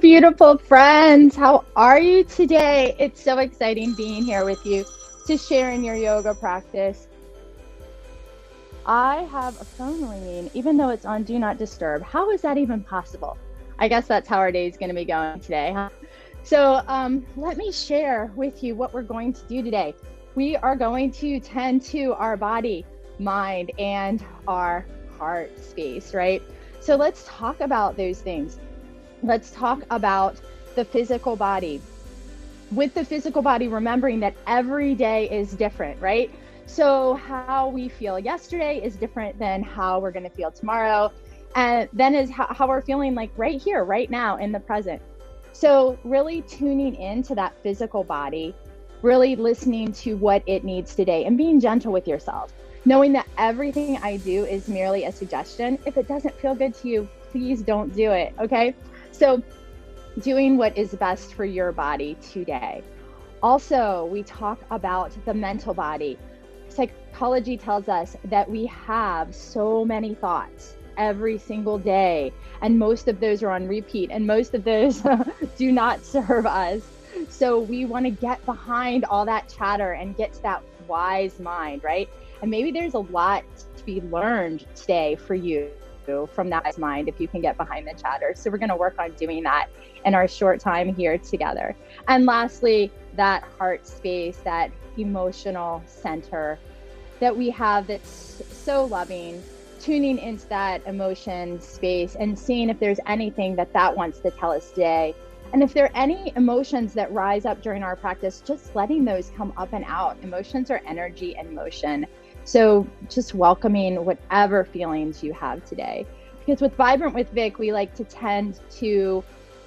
beautiful friends. How are you today? It's so exciting being here with you to share in your yoga practice. I have a phone ringing, even though it's on Do Not Disturb. How is that even possible? I guess that's how our day is going to be going today. Huh? So let me share with you what we're going to do today. We are going to tend to our body, mind, and our heart space, right? So let's talk about those things. Let's talk about the physical body. With the physical body, remembering that every day is different, right? So how we feel yesterday is different than how we're going to feel tomorrow. And then is how we're feeling like right here, right now in the present. So really tuning into that physical body, really listening to what it needs today and being gentle with yourself, knowing that everything I do is merely a suggestion. If it doesn't feel good to you, please don't do it, okay? So doing what is best for your body today. Also, we talk about the mental body. Psychology tells us that we have so many thoughts every single day, and most of those are on repeat, and most of those do not serve us. So we want to get behind all that chatter and get to that wise mind, right? And maybe there's a lot to be learned today for you from that wise mind if you can get behind the chatter. So we're going to work on doing that in our short time here together. And lastly, that heart space, that emotional center that we have that's so loving, tuning into that emotion space and seeing if there's anything that wants to tell us today. And if there are any emotions that rise up during our practice, just letting those come up and out. Emotions are energy and motion. So just welcoming whatever feelings you have today. Because with Vibrant with Vic, we like to tend to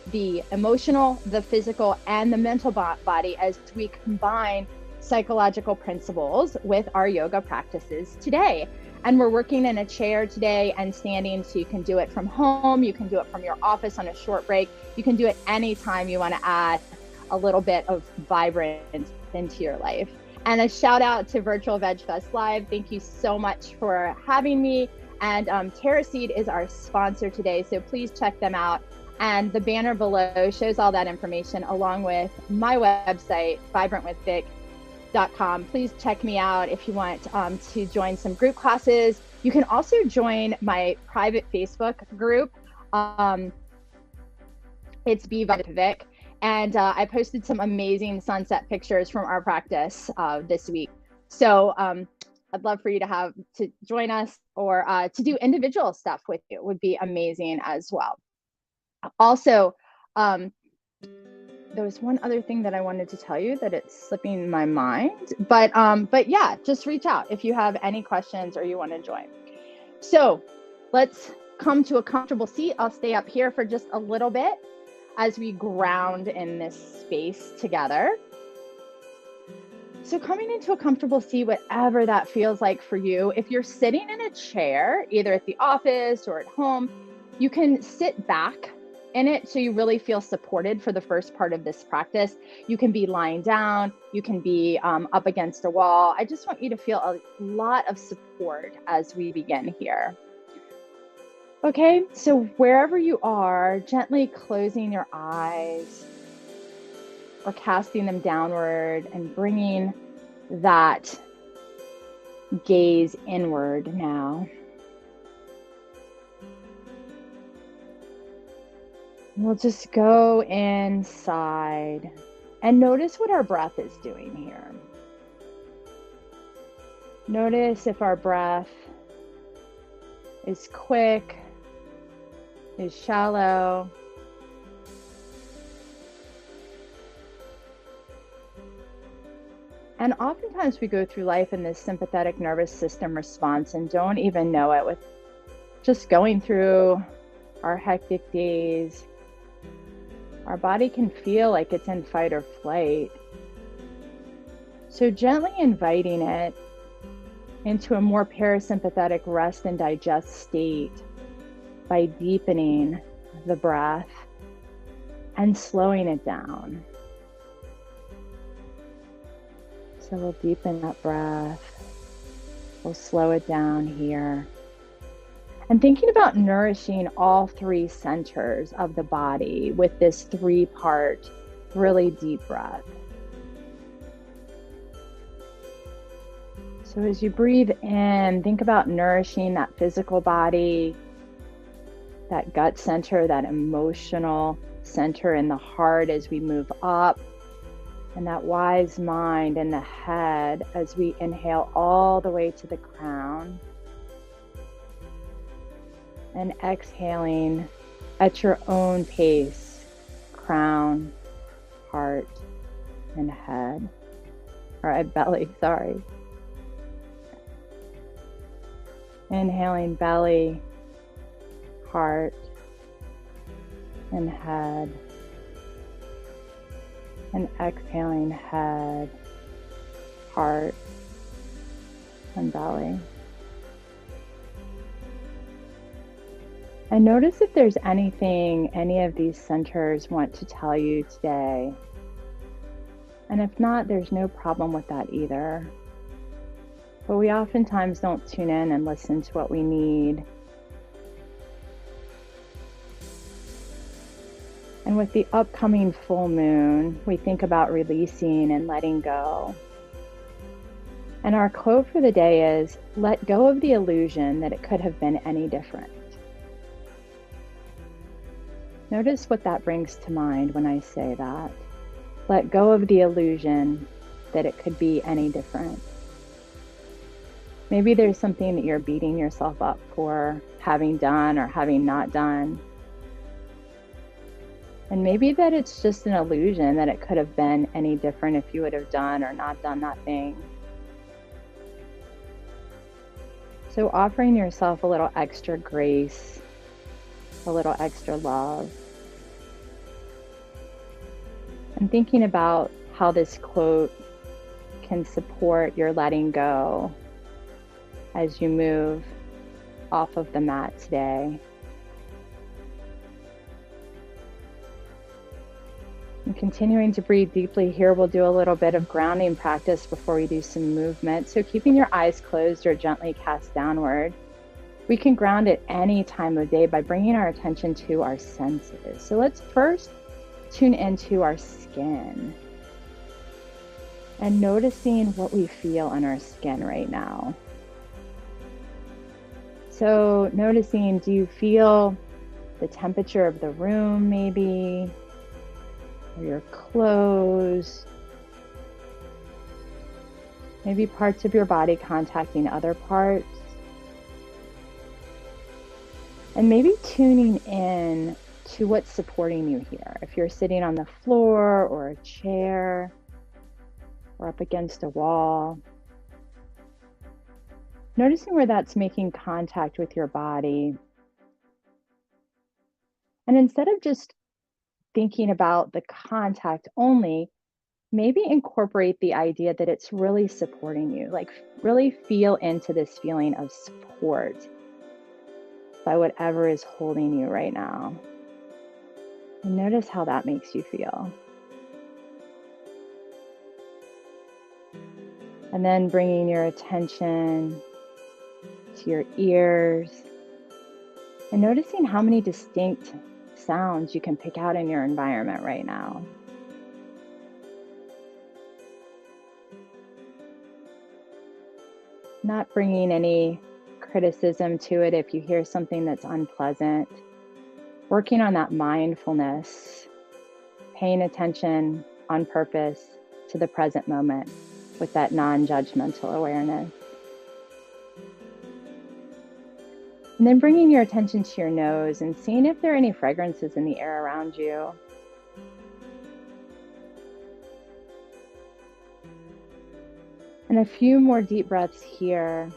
the emotional, the physical, and the mental body as we combine psychological principles with our yoga practices today. And we're working in a chair today and standing, so you can do it from home, you can do it from your office on a short break, you can do it anytime you want to add a little bit of vibrance into your life. And a shout out to Virtual Veg Fest Live. Thank you so much for having me. And TerraSeed is our sponsor today, so please check them out. And the banner below shows all that information along with my website, vibrantwithvic.com. Please check me out if you want to join some group classes. You can also join my private Facebook group. It's Be Vibrant with Vic. And I posted some amazing sunset pictures from our practice this week. So I'd love for you to join us, or to do individual stuff with you would be amazing as well. Also, there was one other thing that I wanted to tell you that it's slipping my mind, but yeah, just reach out if you have any questions or you want to join. So let's come to a comfortable seat. I'll stay up here for just a little bit as we ground in this space together. So coming into a comfortable seat, whatever that feels like for you. If you're sitting in a chair, either at the office or at home, you can sit back in it so you really feel supported for the first part of this practice. You can be lying down, you can be up against a wall. I just want you to feel a lot of support as we begin here. Okay, so wherever you are, gently closing your eyes or casting them downward and bringing that gaze inward now. We'll just go inside and notice what our breath is doing here. Notice if our breath is quick, is shallow. And oftentimes we go through life in this sympathetic nervous system response and don't even know it, with just going through our hectic days. Our body can feel like it's in fight or flight. So gently inviting it into a more parasympathetic rest and digest state by deepening the breath and slowing it down. So we'll deepen that breath. We'll slow it down here. And thinking about nourishing all three centers of the body with this 3-part, really deep breath. So as you breathe in, think about nourishing that physical body, that gut center, that emotional center in the heart as we move up, and that wise mind in the head as we inhale all the way to the crown. And exhaling at your own pace, crown, heart, and head. Or belly, sorry. Inhaling belly, heart, and head. And exhaling head, heart, and belly. And notice if there's anything any of these centers want to tell you today. And if not, there's no problem with that either. But we oftentimes don't tune in and listen to what we need. And with the upcoming full moon, we think about releasing and letting go. And our quote for the day is, let go of the illusion that it could have been any different. Notice what that brings to mind when I say that. Let go of the illusion that it could be any different. Maybe there's something that you're beating yourself up for having done or having not done. And maybe that it's just an illusion that it could have been any different if you would have done or not done that thing. So offering yourself a little extra grace, a little extra love. And thinking about how this quote can support your letting go as you move off of the mat today. And continuing to breathe deeply here, we'll do a little bit of grounding practice before we do some movement. So keeping your eyes closed or gently cast downward. We can ground at any time of day by bringing our attention to our senses. So let's first tune into our skin and noticing what we feel on our skin right now. So noticing, do you feel the temperature of the room maybe, or your clothes, maybe parts of your body contacting other parts, and maybe tuning in to what's supporting you here. If you're sitting on the floor or a chair or up against a wall, noticing where that's making contact with your body. And instead of just thinking about the contact only, maybe incorporate the idea that it's really supporting you. Like really feel into this feeling of support by whatever is holding you right now. And notice how that makes you feel. And then bringing your attention to your ears and noticing how many distinct sounds you can pick out in your environment right now. Not bringing any criticism to it if you hear something that's unpleasant. Working on that mindfulness, paying attention on purpose to the present moment with that non-judgmental awareness. And then bringing your attention to your nose and seeing if there are any fragrances in the air around you. And a few more deep breaths here.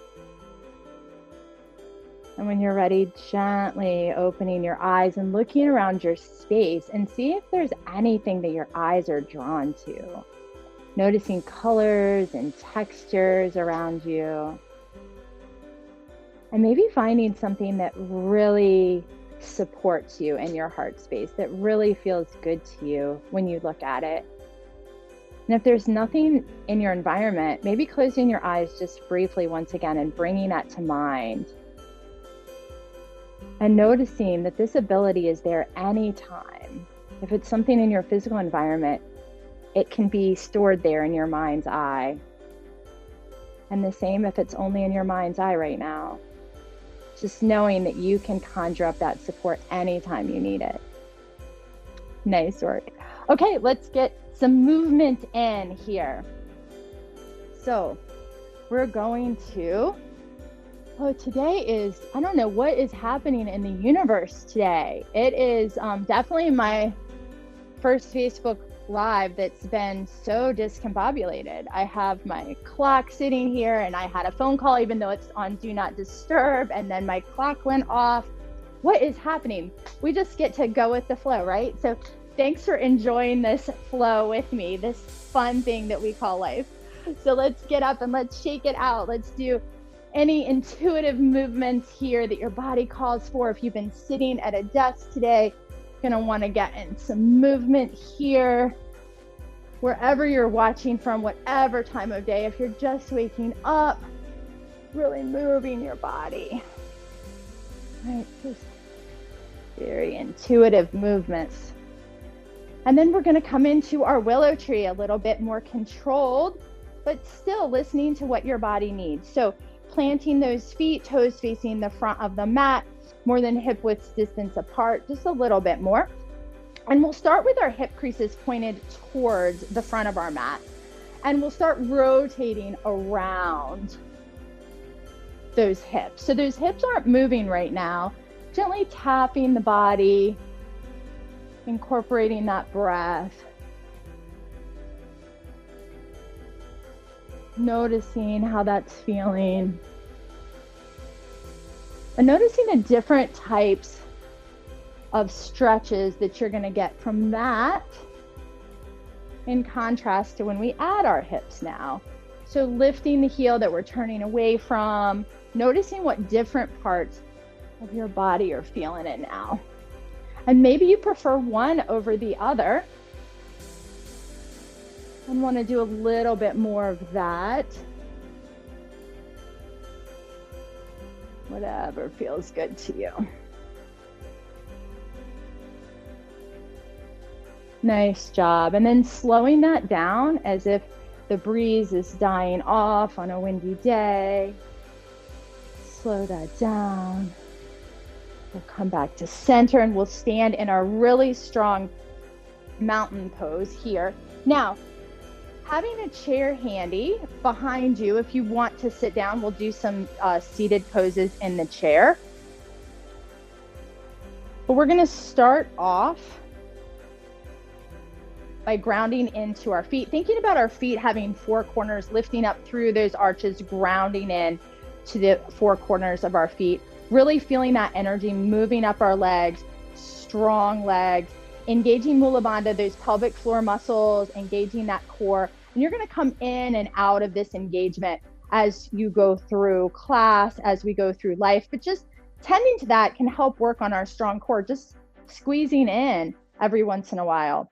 And when you're ready, gently opening your eyes and looking around your space and see if there's anything that your eyes are drawn to. Noticing colors and textures around you. And maybe finding something that really supports you in your heart space, that really feels good to you when you look at it. And if there's nothing in your environment, maybe closing your eyes just briefly once again and bringing that to mind. And noticing that this ability is there anytime. If it's something in your physical environment, it can be stored there in your mind's eye. And the same if it's only in your mind's eye right now. Just knowing that you can conjure up that support anytime you need it. Nice work. Okay, let's get some movement in here. So we're going to, today is, I don't know what is happening in the universe today. It is definitely my first Facebook Live that's been so discombobulated. I have my clock sitting here and I had a phone call even though it's on Do Not Disturb, and then my clock went off. What is happening? We just get to go with the flow, right? So thanks for enjoying this flow with me, this fun thing that we call life. So let's get up and let's shake it out. Let's do any intuitive movements here that your body calls for. If you've been sitting at a desk today, you're gonna wanna get in some movement here. Wherever you're watching from, whatever time of day, if you're just waking up, really moving your body. Right, just very intuitive movements. And then we're gonna come into our willow tree a little bit more controlled, but still listening to what your body needs. So planting those feet, toes facing the front of the mat, more than hip width distance apart, just a little bit more. And we'll start with our hip creases pointed towards the front of our mat. And we'll start rotating around those hips. So those hips aren't moving right now. Gently tapping the body, incorporating that breath. Noticing how that's feeling. And noticing the different types of stretches that you're going to get from that in contrast to when we add our hips now. So lifting the heel that we're turning away from, noticing what different parts of your body are feeling it now. And maybe you prefer one over the other and want to do a little bit more of that. Whatever feels good to you. Nice job. And then slowing that down as if the breeze is dying off on a windy day. Slow that down. We'll come back to center and we'll stand in our really strong mountain pose here. Now, having a chair handy behind you, if you want to sit down, we'll do some seated poses in the chair. But we're going to start off by grounding into our feet, thinking about our feet having four corners, lifting up through those arches, grounding in to the four corners of our feet, really feeling that energy moving up our legs, strong legs, engaging Mula Bandha, those pelvic floor muscles, engaging that core. And you're going to come in and out of this engagement as you go through class, as we go through life. But just tending to that can help work on our strong core, just squeezing in every once in a while.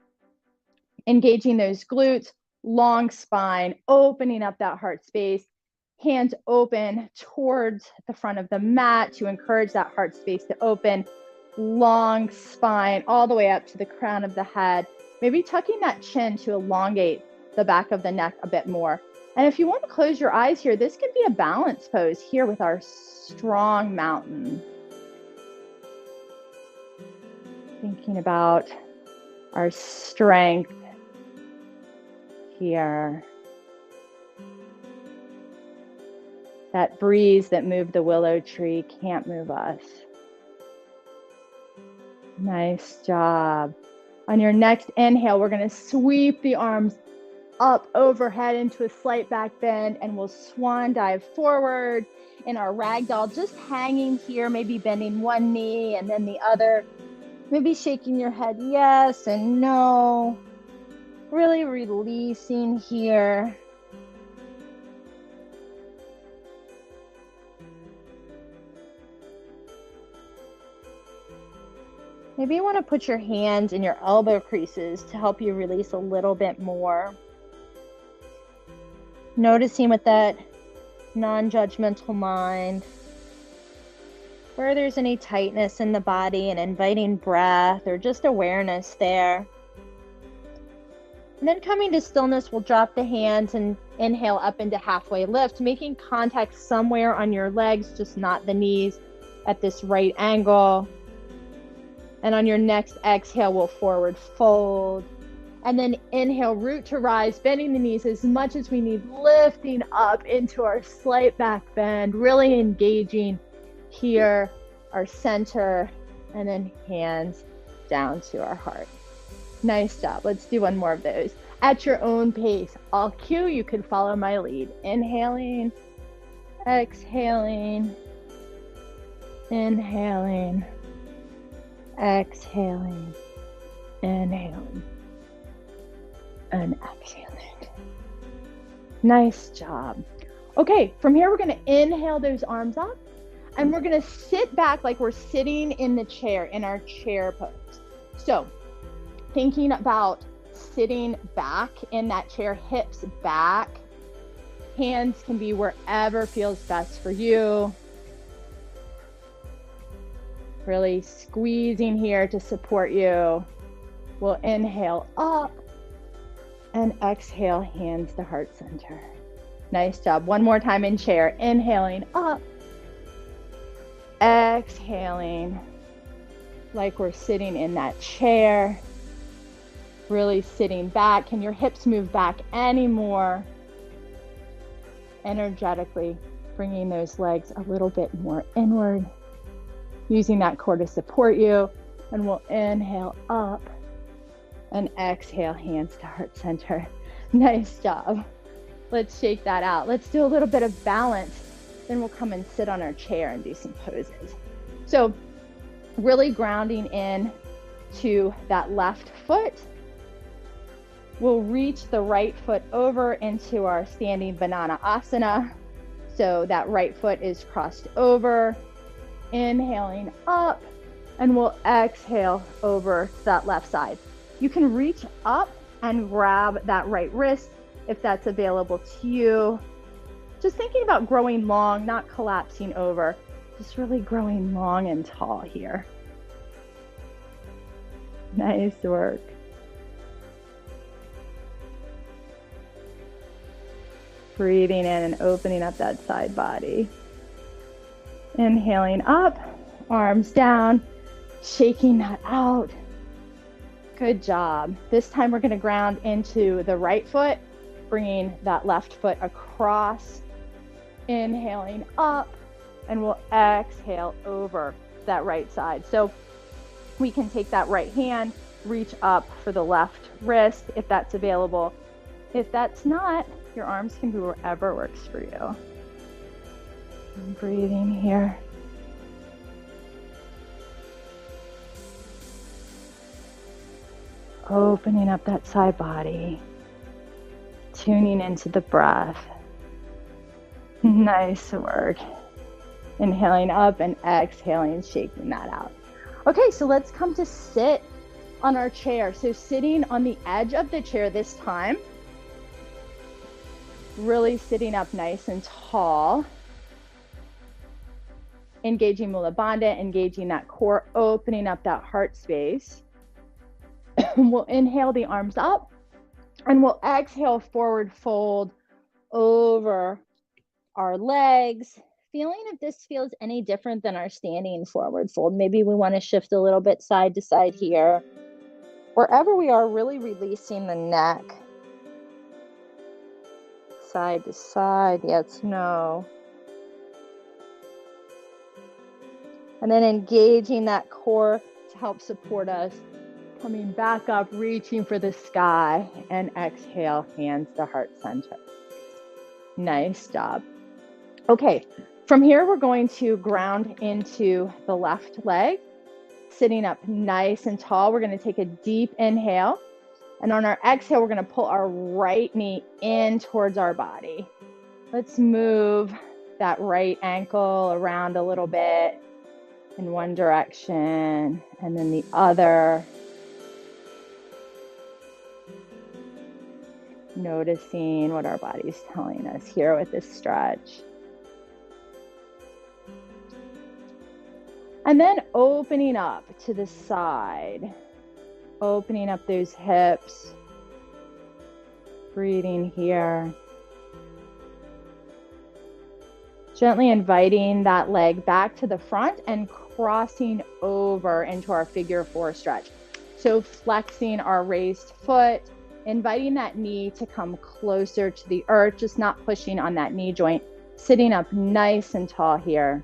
Engaging those glutes, long spine, opening up that heart space, hands open towards the front of the mat to encourage that heart space to open. Long spine all the way up to the crown of the head, maybe tucking that chin to elongate the back of the neck a bit more. And if you want to close your eyes here, this could be a balance pose here with our strong mountain. Thinking about our strength here. That breeze that moved the willow tree can't move us. Nice job. On your next inhale, we're going to sweep the arms up overhead into a slight back bend, and we'll swan dive forward in our ragdoll, just hanging here, maybe bending one knee and then the other, maybe shaking your head yes and no, really releasing here. Maybe you want to put your hands in your elbow creases to help you release a little bit more. Noticing with that non-judgmental mind where there's any tightness in the body, and inviting breath or just awareness there. And then coming to stillness, we'll drop the hands and inhale up into halfway lift, making contact somewhere on your legs, just not the knees, at this right angle. And on your next exhale, we'll forward fold. And then inhale, root to rise, bending the knees as much as we need, lifting up into our slight back bend, really engaging here, our center, and then hands down to our heart. Nice job. Let's do one more of those. At your own pace, I'll cue, you can follow my lead. Inhaling, exhaling, inhaling, exhaling, inhaling, and exhaling. Nice job. Okay, from here, we're going to inhale those arms up, and we're going to sit back like we're sitting in the chair, in our chair pose. So, thinking about sitting back in that chair, hips back, hands can be wherever feels best for you. Really squeezing here to support you. We'll inhale up and exhale, hands to heart center. Nice job. One more time in chair. Inhaling up, exhaling like we're sitting in that chair. Really sitting back. Can your hips move back anymore? Energetically bringing those legs a little bit more inward, using that core to support you. And we'll inhale up and exhale, hands to heart center. Nice job. Let's shake that out. Let's do a little bit of balance. Then we'll come and sit on our chair and do some poses. So really grounding in to that left foot. We'll reach the right foot over into our standing banana asana. So that right foot is crossed over. Inhaling up, and we'll exhale over that left side. You can reach up and grab that right wrist if that's available to you. Just thinking about growing long, not collapsing over, just really growing long and tall here. Nice work. Breathing in and opening up that side body. Inhaling up, arms down, shaking that out. Good job. This time we're going to ground into the right foot, bringing that left foot across. Inhaling up, and we'll exhale over that right side. So we can take that right hand, reach up for the left wrist if that's available. If that's not, your arms can be wherever works for you. And breathing here. Opening up that side body. Tuning into the breath. Nice work. Inhaling up and exhaling, shaking that out. Okay, so let's come to sit on our chair. So sitting on the edge of the chair this time. Really sitting up nice and tall. Engaging Mula Bandha, engaging that core, opening up that heart space. We'll inhale the arms up, and we'll exhale forward fold over our legs. Feeling if this feels any different than our standing forward fold. Maybe we want to shift a little bit side to side here. Wherever we are, really releasing the neck. Side to side, yes, no. And then engaging that core to help support us. Coming back up, reaching for the sky, and exhale, hands to heart center. Nice job. Okay, from here, we're going to ground into the left leg, sitting up nice and tall. We're going to take a deep inhale. And on our exhale, we're going to pull our right knee in towards our body. Let's move that right ankle around a little bit in one direction and then the other. Noticing what our body's telling us here with this stretch. And then opening up to the side, opening up those hips, breathing here. Gently inviting that leg back to the front and crossing over into our figure 4 stretch. So flexing our raised foot, inviting that knee to come closer to the earth, just not pushing on that knee joint, sitting up nice and tall here.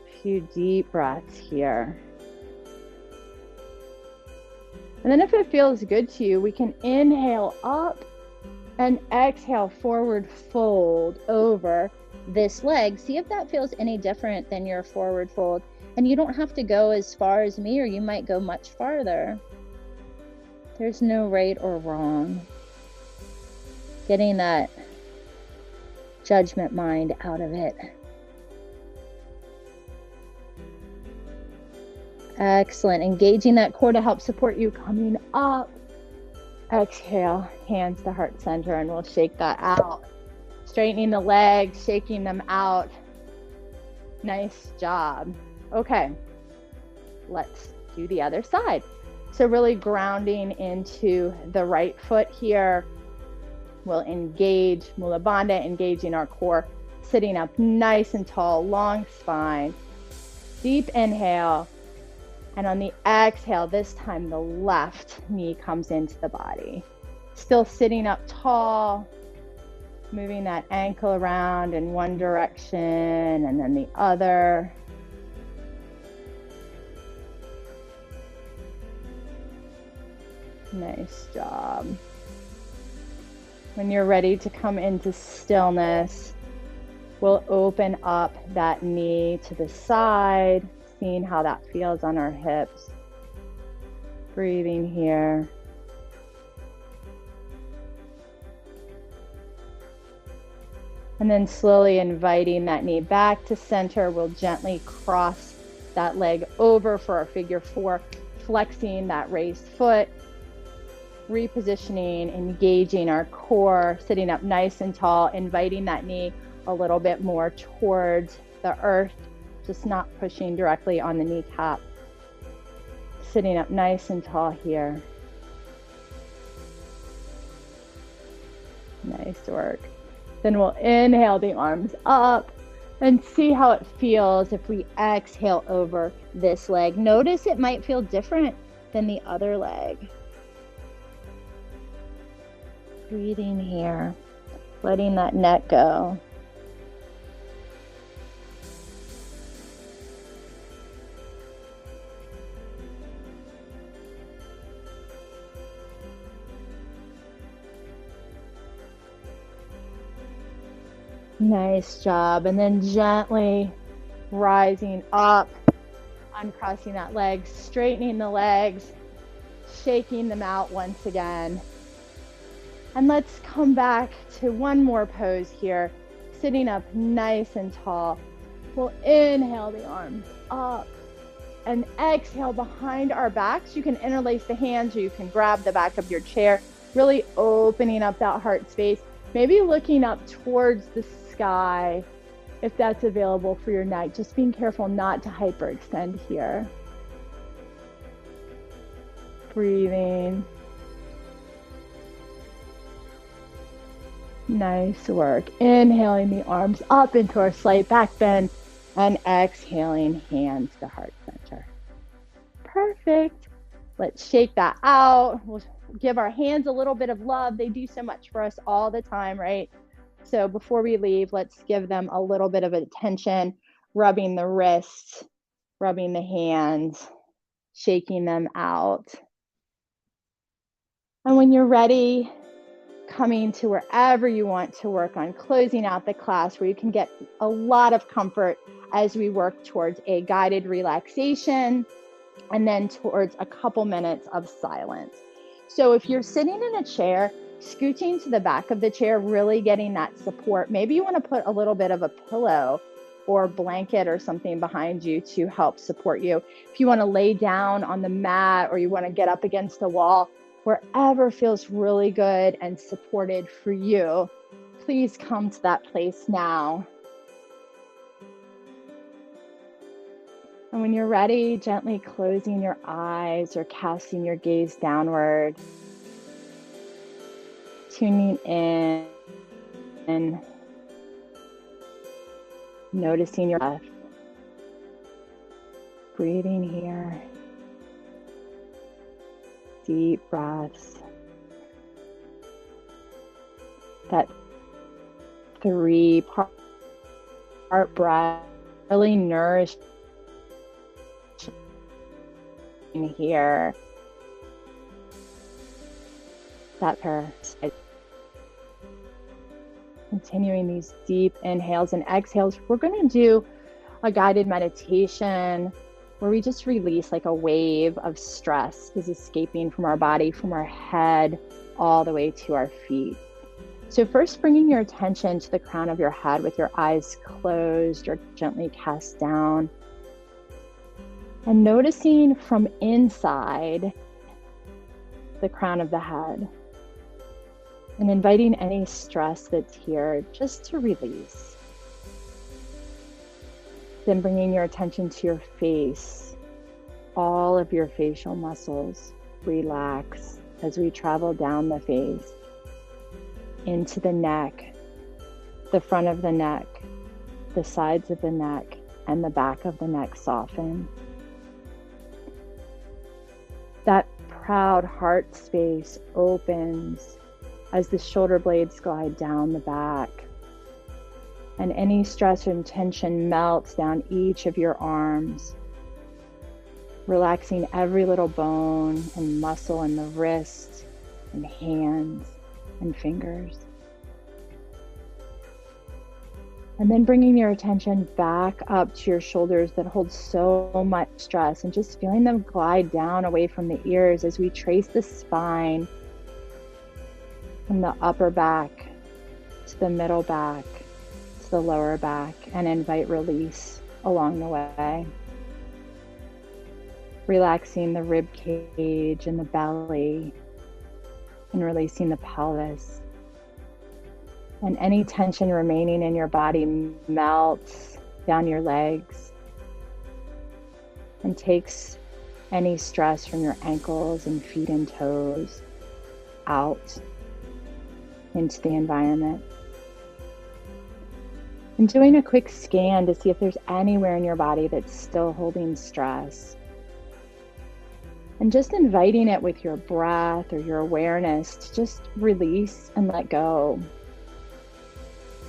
A few deep breaths here. And then if it feels good to you, we can inhale up and exhale, forward fold over this leg. See if that feels any different than your forward fold. And you don't have to go as far as me, or you might go much farther. There's no right or wrong. Getting that judgment mind out of it. Excellent. Engaging that core to help support you coming up. Exhale, hands to heart center, and we'll shake that out. Straightening the legs, shaking them out. Nice job. Okay, let's do the other side. So really grounding into the right foot here. We'll engage Mula Bandha, engaging our core, sitting up nice and tall, long spine. Deep inhale. And on the exhale, this time the left knee comes into the body. Still sitting up tall, moving that ankle around in one direction and then the other. Nice job. When you're ready to come into stillness, we'll open up that knee to the side, seeing how that feels on our hips. Breathing here. And then slowly inviting that knee back to center. We'll gently cross that leg over for our figure 4, flexing that raised foot, repositioning, engaging our core, sitting up nice and tall, inviting that knee a little bit more towards the earth, just not pushing directly on the kneecap. Sitting up nice and tall here. Nice work. Then we'll inhale the arms up and see how it feels if we exhale over this leg. Notice it might feel different than the other leg. Breathing here, letting that neck go. Nice job. And then gently rising up, uncrossing that leg, straightening the legs, shaking them out once again. And let's come back to one more pose here, sitting up nice and tall. We'll inhale the arms up and exhale behind our backs. You can interlace the hands or you can grab the back of your chair, really opening up that heart space. Maybe looking up towards the sky if that's available for your neck. Just being careful not to hyperextend here. Breathing. Nice work. Inhaling the arms up into our slight back bend and exhaling hands to heart center. Perfect. Let's shake that out. We'll give our hands a little bit of love. They do so much for us all the time, right? So before we leave, let's give them a little bit of attention, rubbing the wrists, rubbing the hands, shaking them out. And when you're ready, coming to wherever you want to work on, closing out the class where you can get a lot of comfort as we work towards a guided relaxation and then towards a couple minutes of silence. So if you're sitting in a chair, scooching to the back of the chair, really getting that support. Maybe you want to put a little bit of a pillow or blanket or something behind you to help support you. If you want to lay down on the mat or you want to get up against the wall, wherever feels really good and supported for you, please come to that place now. And when you're ready, gently closing your eyes or casting your gaze downward, tuning in, and noticing your breath, breathing here, deep breaths, that 3-part breath, really nourishing here, that parasite. Continuing these deep inhales and exhales, we're going to do a guided meditation where we just release like a wave of stress is escaping from our body, from our head, all the way to our feet. So first, bringing your attention to the crown of your head with your eyes closed or gently cast down. And noticing from inside the crown of the head. And inviting any stress that's here just to release. Then bringing your attention to your face. All of your facial muscles relax as we travel down the face, into the neck, the front of the neck, the sides of the neck, and the back of the neck soften. That proud heart space opens as the shoulder blades glide down the back. And any stress and tension melts down each of your arms, relaxing every little bone and muscle in the wrists and hands and fingers. And then bringing your attention back up to your shoulders that hold so much stress and just feeling them glide down away from the ears as we trace the spine from the upper back to the middle back to the lower back, and invite release along the way. Relaxing the rib cage and the belly, and releasing the pelvis. And any tension remaining in your body melts down your legs and takes any stress from your ankles and feet and toes out into the environment. And doing a quick scan to see if there's anywhere in your body that's still holding stress. And just inviting it with your breath or your awareness to just release and let go.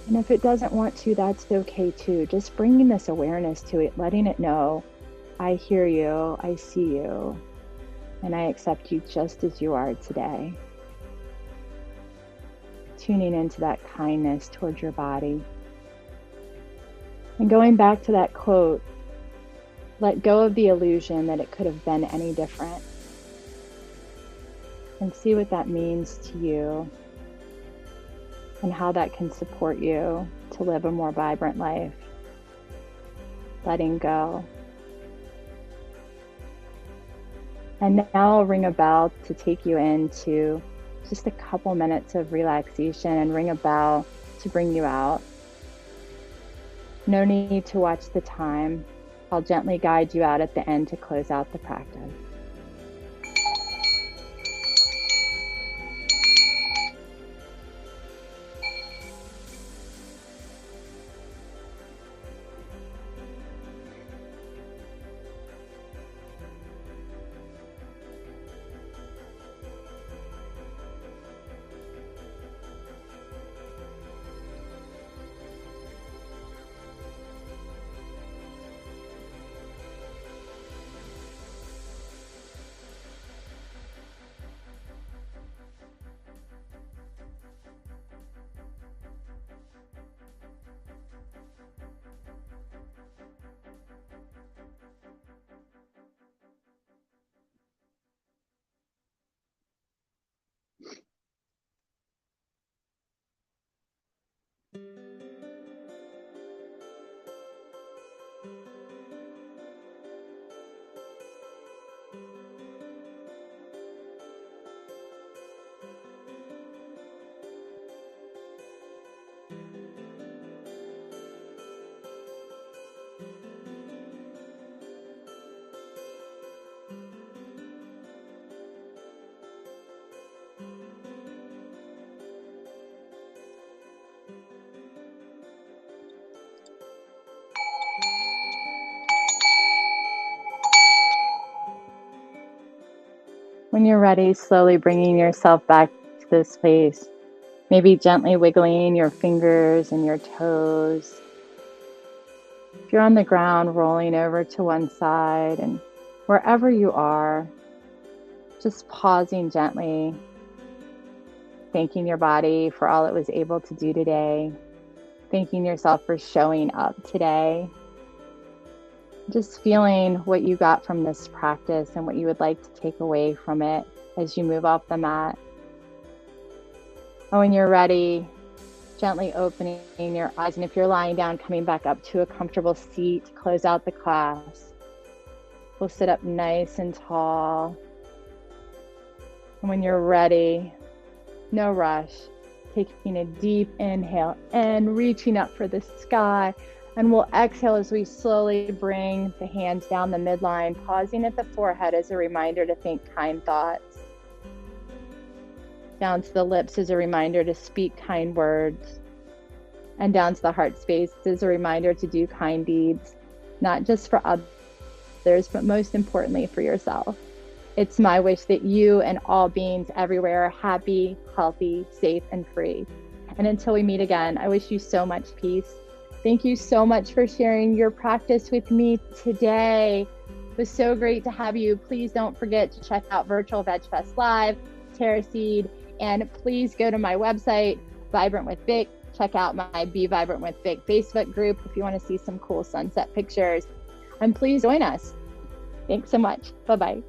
And if it doesn't want to, that's okay too. Just bringing this awareness to it, letting it know, I hear you, I see you, and I accept you just as you are today. Tuning into that kindness towards your body. And going back to that quote, let go of the illusion that it could have been any different. And see what that means to you and how that can support you to live a more vibrant life. Letting go. And now I'll ring a bell to take you into just a couple minutes of relaxation, and ring a bell to bring you out. No need to watch the time. I'll gently guide you out at the end to close out the practice. When you're ready, slowly bringing yourself back to this place. Maybe gently wiggling your fingers and your toes. If you're on the ground, rolling over to one side, and wherever you are, just pausing gently, thanking your body for all it was able to do today, thanking yourself for showing up today, just feeling what you got from this practice and what you would like to take away from it as you move off the mat. And when you're ready, gently opening your eyes, and if you're lying down, coming back up to a comfortable seat to close out the class. We'll sit up nice and tall. And when you're ready, no rush, taking a deep inhale and reaching up for the sky. And we'll exhale as we slowly bring the hands down the midline, pausing at the forehead as a reminder to think kind thoughts. Down to the lips as a reminder to speak kind words. And down to the heart space as a reminder to do kind deeds, not just for others, but most importantly for yourself. It's my wish that you and all beings everywhere are happy, healthy, safe, and free. And until we meet again, I wish you so much peace. Thank you so much for sharing your practice with me today. It was so great to have you. Please don't forget to check out Virtual Veg Fest Live, Terra Seed, and please go to my website, Vibrant with Vic. Check out my Be Vibrant with Vic Facebook group if you want to see some cool sunset pictures. And please join us. Thanks so much. Bye-bye.